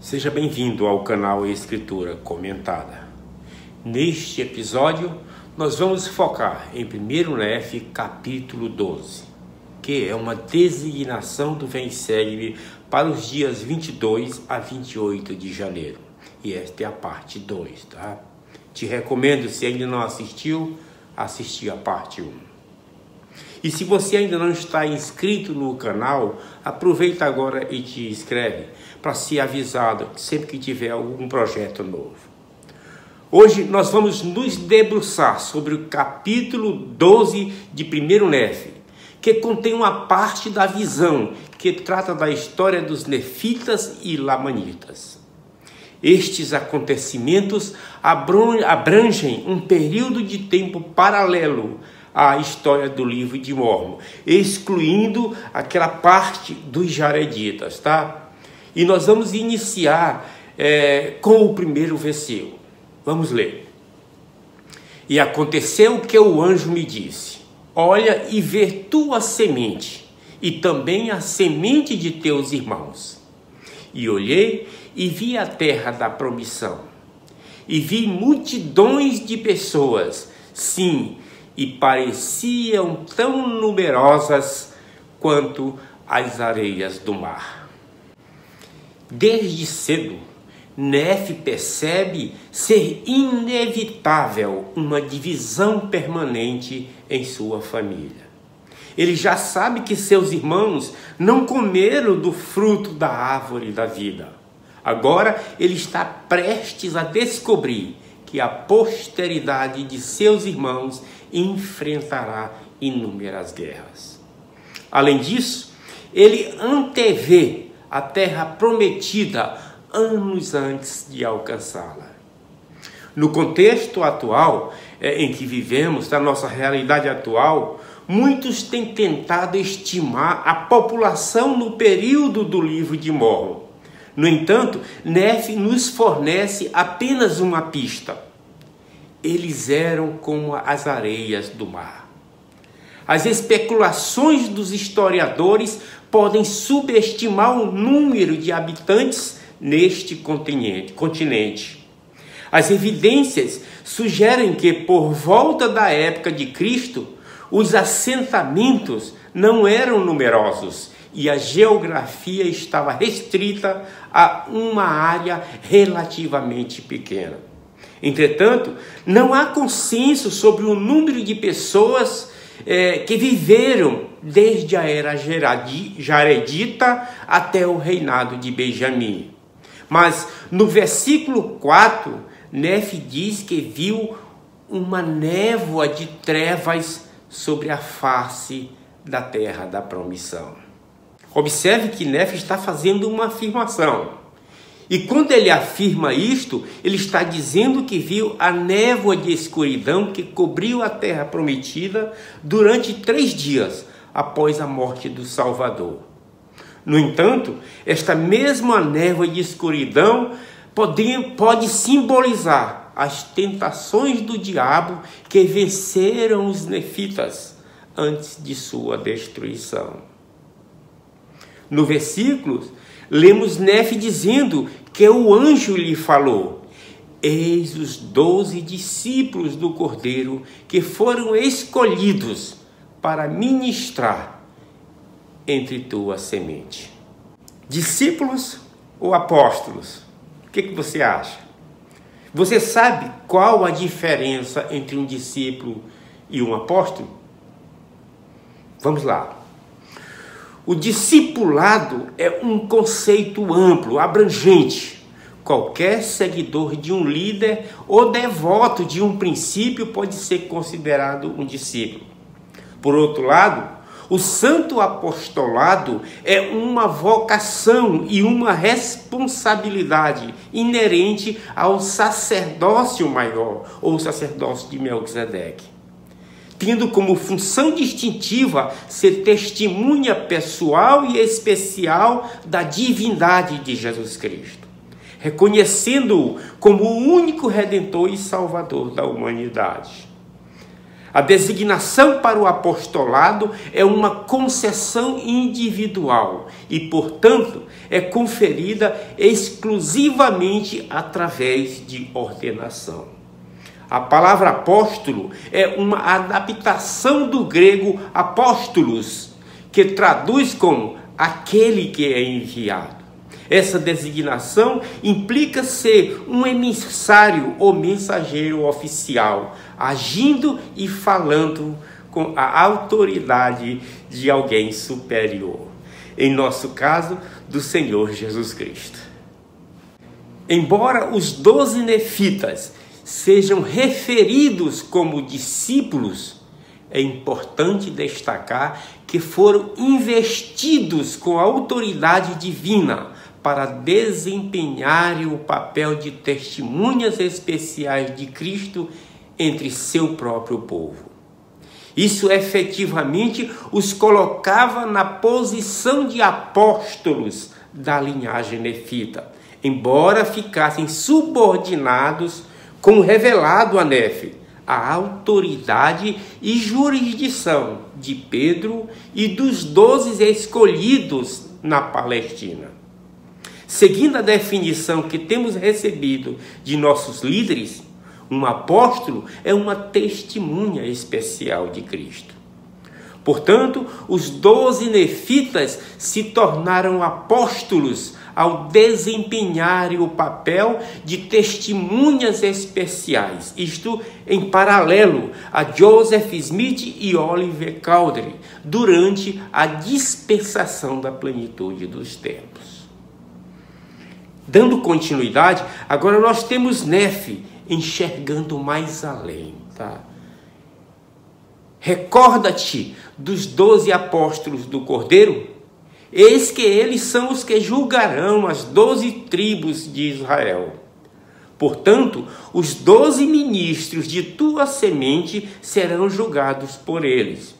Seja bem-vindo ao canal Escritura Comentada. Neste episódio, nós vamos focar em 1 Nefe, capítulo 12, que é uma designação do Vem Segue-me para os dias 22 a 28 de janeiro. E esta é a parte 2, tá? Te recomendo, se ainda não assistiu, assistir a parte 1. E se você ainda não está inscrito no canal, aproveita agora e te inscreve para ser avisado sempre que tiver algum projeto novo. Hoje nós vamos nos debruçar sobre o capítulo 12 de 1 Nefe, que contém uma parte da visão que trata da história dos nefitas e lamanitas. Estes acontecimentos abrangem um período de tempo paralelo à história do livro de Mórmon, excluindo aquela parte dos jareditas, tá? E nós vamos iniciar com o primeiro versículo. Vamos ler. E aconteceu que o anjo me disse: olha e vê tua semente, e também a semente de teus irmãos. E olhei e vi a terra da promissão, e vi multidões de pessoas, sim, e pareciam tão numerosas quanto as areias do mar. Desde cedo, Nefe percebe ser inevitável uma divisão permanente em sua família. Ele já sabe que seus irmãos não comeram do fruto da árvore da vida. Agora ele está prestes a descobrir que a posteridade de seus irmãos enfrentará inúmeras guerras. Além disso, ele antevê a terra prometida anos antes de alcançá-la. No contexto atual em que vivemos, na nossa realidade atual, muitos têm tentado estimar a população no período do livro de Mórmon. No entanto, Nefe nos fornece apenas uma pista. Eles eram como as areias do mar. As especulações dos historiadores podem subestimar o número de habitantes neste continente. As evidências sugerem que, por volta da época de Cristo, os assentamentos não eram numerosos e a geografia estava restrita a uma área relativamente pequena. Entretanto, não há consenso sobre o número de pessoas que viveram desde a era jaredita até o reinado de Benjamim. Mas no versículo 4, Nefe diz que viu uma névoa de trevas sobre a face da terra da promissão. Observe que Nefe está fazendo uma afirmação. E quando ele afirma isto, ele está dizendo que viu a névoa de escuridão que cobriu a terra prometida durante 3 dias após a morte do Salvador. No entanto, esta mesma névoa de escuridão pode simbolizar as tentações do diabo que venceram os nefitas antes de sua destruição. No versículo, lemos Nefe dizendo que o anjo lhe falou: eis os 12 discípulos do Cordeiro que foram escolhidos para ministrar entre tua semente. Discípulos ou apóstolos? O que você acha? Você sabe qual a diferença entre um discípulo e um apóstolo? Vamos lá. O discipulado é um conceito amplo, abrangente. Qualquer seguidor de um líder ou devoto de um princípio pode ser considerado um discípulo. Por outro lado, o santo apostolado é uma vocação e uma responsabilidade inerente ao sacerdócio maior, ou sacerdócio de Melquisedeque, tendo como função distintiva ser testemunha pessoal e especial da divindade de Jesus Cristo, reconhecendo-o como o único Redentor e Salvador da humanidade. A designação para o apostolado é uma concessão individual e, portanto, é conferida exclusivamente através de ordenação. A palavra apóstolo é uma adaptação do grego apóstolos, que traduz como aquele que é enviado. Essa designação implica ser um emissário ou mensageiro oficial, agindo e falando com a autoridade de alguém superior. Em nosso caso, do Senhor Jesus Cristo. Embora os 12 nefitas sejam referidos como discípulos, é importante destacar que foram investidos com a autoridade divina para desempenharem o papel de testemunhas especiais de Cristo entre seu próprio povo. Isso efetivamente os colocava na posição de apóstolos da linhagem nefita, embora ficassem subordinados, como revelado a Nefe, a autoridade e jurisdição de Pedro e dos 12 escolhidos na Palestina. Seguindo a definição que temos recebido de nossos líderes, um apóstolo é uma testemunha especial de Cristo. Portanto, os 12 nefitas se tornaram apóstolos ao desempenharem o papel de testemunhas especiais, isto em paralelo a Joseph Smith e Oliver Cowdery, durante a dispensação da plenitude dos tempos. Dando continuidade, agora nós temos Nefe enxergando mais além, tá? Recorda-te dos 12 apóstolos do Cordeiro? Eis que eles são os que julgarão as 12 tribos de Israel. Portanto, os 12 ministros de tua semente serão julgados por eles.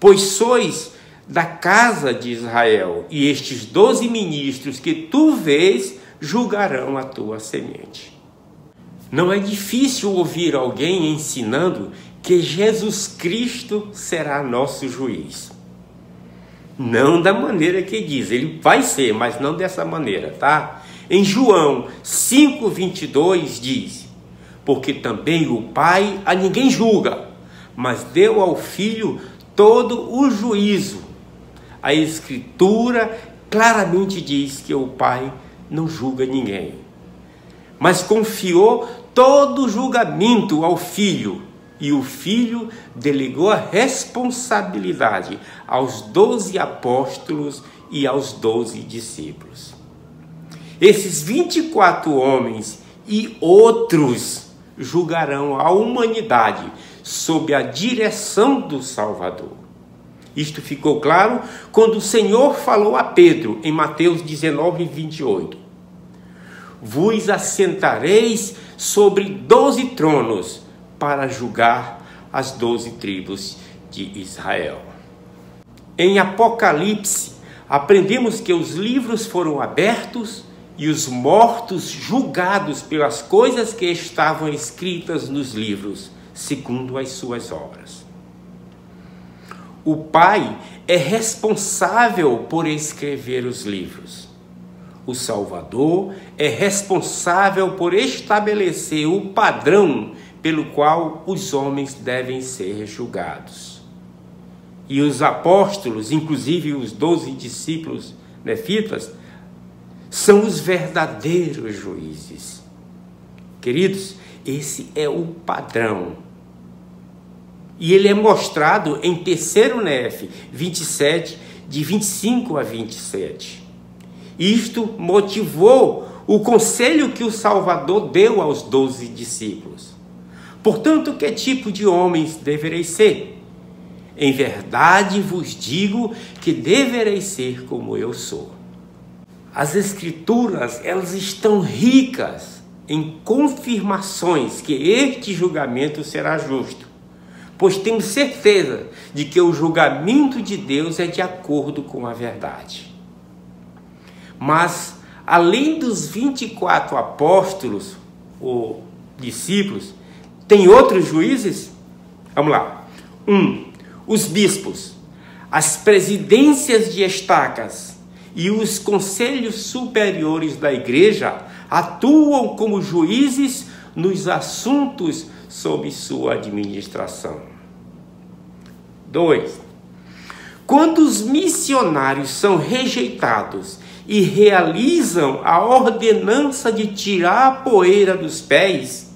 Pois sois da casa de Israel, e estes 12 ministros que tu vês julgarão a tua semente. Não é difícil ouvir alguém ensinando que Jesus Cristo será nosso juiz. Não da maneira que diz, ele vai ser, mas não dessa maneira, tá? Em João 5:22 diz: porque também o Pai a ninguém julga, mas deu ao Filho todo o juízo. A Escritura claramente diz que o Pai não julga ninguém, mas confiou todo o julgamento ao Filho, e o Filho delegou a responsabilidade aos 12 apóstolos e aos 12 discípulos. Esses 24 homens e outros julgarão a humanidade sob a direção do Salvador. Isto ficou claro quando o Senhor falou a Pedro em Mateus 19:28. Vos assentareis sobre 12 tronos para julgar as 12 tribos de Israel. Em Apocalipse, aprendemos que os livros foram abertos e os mortos julgados pelas coisas que estavam escritas nos livros, segundo as suas obras. O Pai é responsável por escrever os livros. O Salvador é responsável por estabelecer o padrão pelo qual os homens devem ser julgados. E os apóstolos, inclusive os 12 discípulos nefitas, são os verdadeiros juízes. Queridos, esse é o padrão. E ele é mostrado em 3º Nefe 27, de 25 a 27. Isto motivou o conselho que o Salvador deu aos 12 discípulos. Portanto, que tipo de homens devereis ser? Em verdade vos digo que devereis ser como eu sou. As Escrituras, elas estão ricas em confirmações que este julgamento será justo, pois temos certeza de que o julgamento de Deus é de acordo com a verdade. Mas, além dos 24 apóstolos ou discípulos, tem outros juízes? Vamos lá. Os bispos, as presidências de estacas e os conselhos superiores da igreja atuam como juízes nos assuntos sob sua administração. 2. Quando os missionários são rejeitados e realizam a ordenança de tirar a poeira dos pés,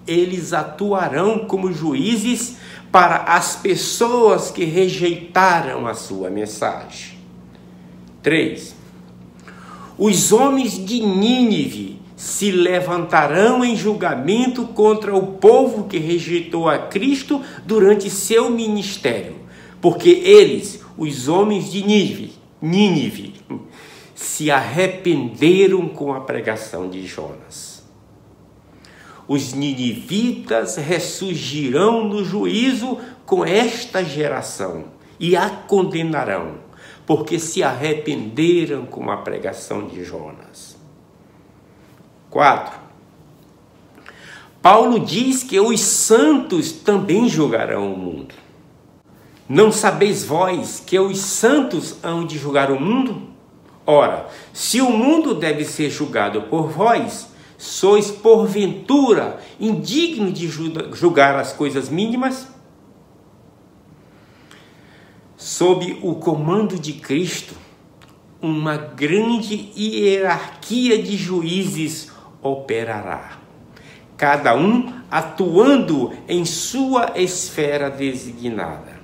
eles atuarão como juízes para as pessoas que rejeitaram a sua mensagem. 3. Os homens de Nínive se levantarão em julgamento contra o povo que rejeitou a Cristo durante seu ministério, porque eles, os homens de Nínive, se arrependeram com a pregação de Jonas. Os ninivitas ressurgirão no juízo com esta geração e a condenarão, porque se arrependeram com a pregação de Jonas. 4. Paulo diz que os santos também julgarão o mundo. Não sabeis vós que os santos hão de julgar o mundo? Ora, se o mundo deve ser julgado por vós, sois porventura indignos de julgar as coisas mínimas? Sob o comando de Cristo, uma grande hierarquia de juízes operará, cada um atuando em sua esfera designada.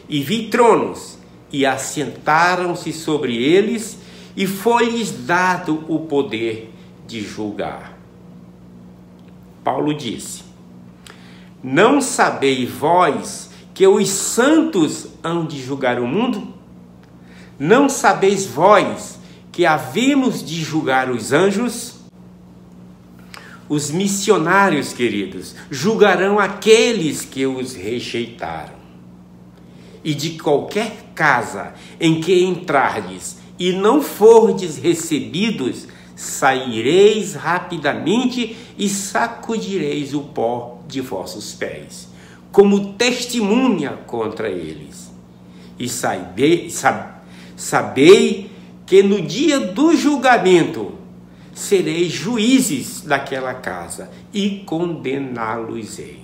E vi tronos, e assentaram-se sobre eles, e foi-lhes dado o poder de julgar. Paulo disse: não sabeis vós que os santos hão de julgar o mundo? Não sabeis vós que havemos de julgar os anjos? Os missionários, queridos, julgarão aqueles que os rejeitaram. E de qualquer casa em que entrardes e não fordes recebidos, saireis rapidamente e sacudireis o pó de vossos pés, como testemunha contra eles. E sabei que no dia do julgamento sereis juízes daquela casa e condená-los-eis.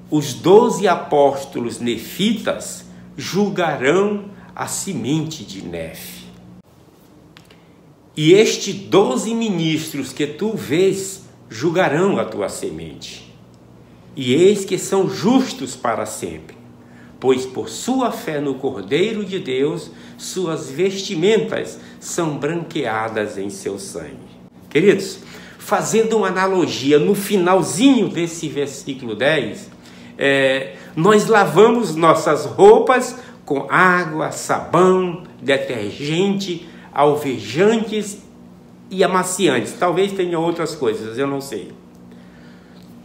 Os 12 apóstolos nefitas julgarão a semente de Nefe. E estes 12 ministros que tu vês julgarão a tua semente. E eis que são justos para sempre, pois por sua fé no Cordeiro de Deus, suas vestimentas são branqueadas em seu sangue. Queridos, fazendo uma analogia no finalzinho desse versículo 10, nós lavamos nossas roupas com água, sabão, detergente, alvejantes e amaciantes. Talvez tenha outras coisas, eu não sei.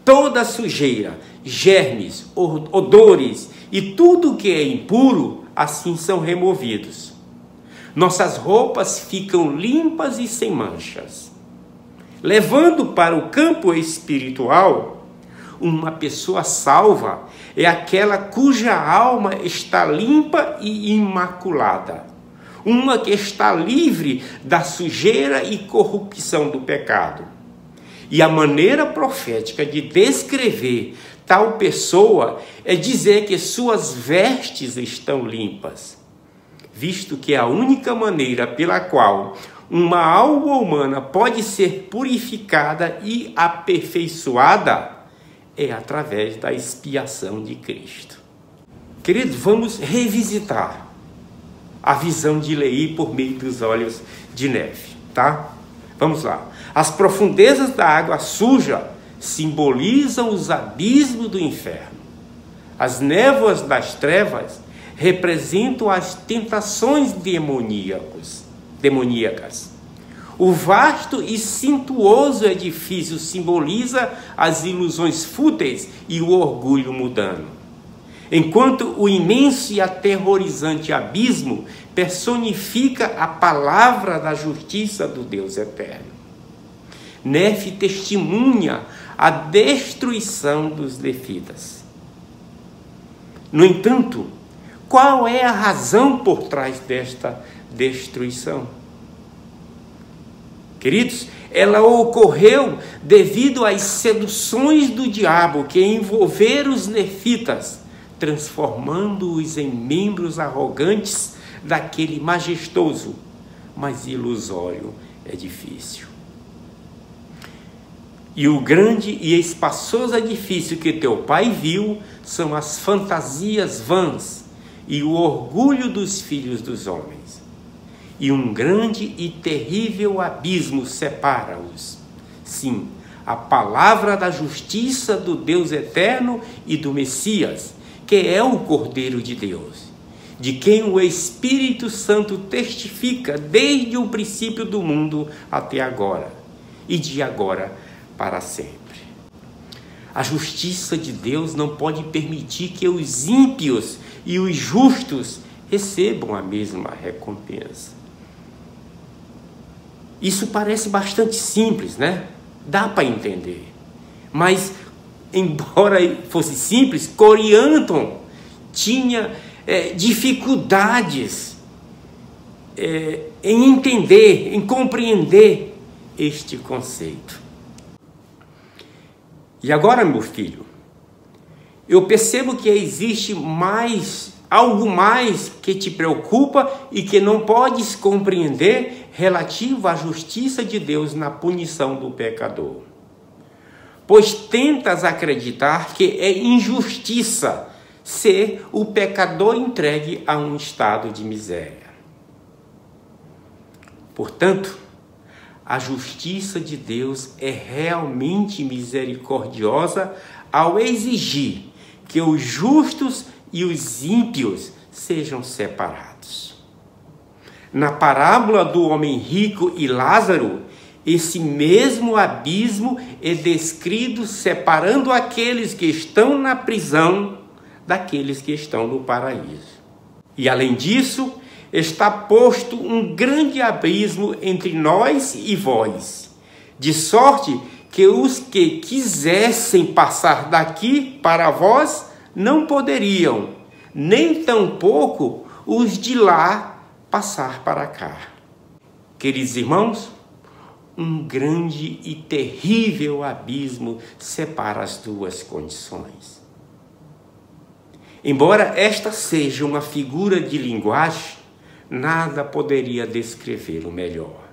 Toda sujeira, germes, odores e tudo que é impuro, assim são removidos. Nossas roupas ficam limpas e sem manchas. Levando para o campo espiritual, uma pessoa salva é aquela cuja alma está limpa e imaculada. Uma que está livre da sujeira e corrupção do pecado. E a maneira profética de descrever tal pessoa é dizer que suas vestes estão limpas, visto que a única maneira pela qual uma alma humana pode ser purificada e aperfeiçoada é através da expiação de Cristo. Queridos, vamos revisitar a visão de Leí por meio dos olhos de Nefe, tá? Vamos lá. As profundezas da água suja simbolizam os abismos do inferno. As névoas das trevas representam as tentações demoníacas. O vasto e suntuoso edifício simboliza as ilusões fúteis e o orgulho mundano, enquanto o imenso e aterrorizante abismo personifica a palavra da justiça do Deus eterno. Nefe testemunha a destruição dos nefitas. No entanto, qual é a razão por trás desta destruição? Queridos, ela ocorreu devido às seduções do diabo que envolveram os nefitas, transformando-os em membros arrogantes daquele majestoso, mas ilusório edifício. E o grande e espaçoso edifício que teu pai viu são as fantasias vãs e o orgulho dos filhos dos homens. E um grande e terrível abismo separa-os. Sim, a palavra da justiça do Deus eterno e do Messias, que é o Cordeiro de Deus, de quem o Espírito Santo testifica desde o princípio do mundo até agora, e de agora para sempre. A justiça de Deus não pode permitir que os ímpios e os justos recebam a mesma recompensa. Isso parece bastante simples, né? Dá para entender. Mas, embora fosse simples, Corianton tinha dificuldades em entender, em compreender este conceito. E agora, meu filho, eu percebo que existe algo mais que te preocupa e que não podes compreender relativo à justiça de Deus na punição do pecador. Pois tentas acreditar que é injustiça ser o pecador entregue a um estado de miséria. Portanto, a justiça de Deus é realmente misericordiosa ao exigir que os justos e os ímpios sejam separados. Na parábola do homem rico e Lázaro, esse mesmo abismo é descrito separando aqueles que estão na prisão daqueles que estão no paraíso. E além disso, está posto um grande abismo entre nós e vós, de sorte que os que quisessem passar daqui para vós não poderiam, nem tampouco os de lá passar para cá. Queridos irmãos, um grande e terrível abismo separa as duas condições. Embora esta seja uma figura de linguagem, nada poderia descrevê-lo melhor.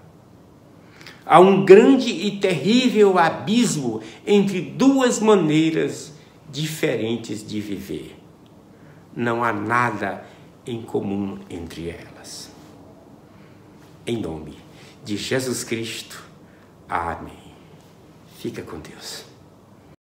Há um grande e terrível abismo entre duas maneiras diferentes de viver. Não há nada em comum entre elas. Em nome de Jesus Cristo. Amém. Fica com Deus.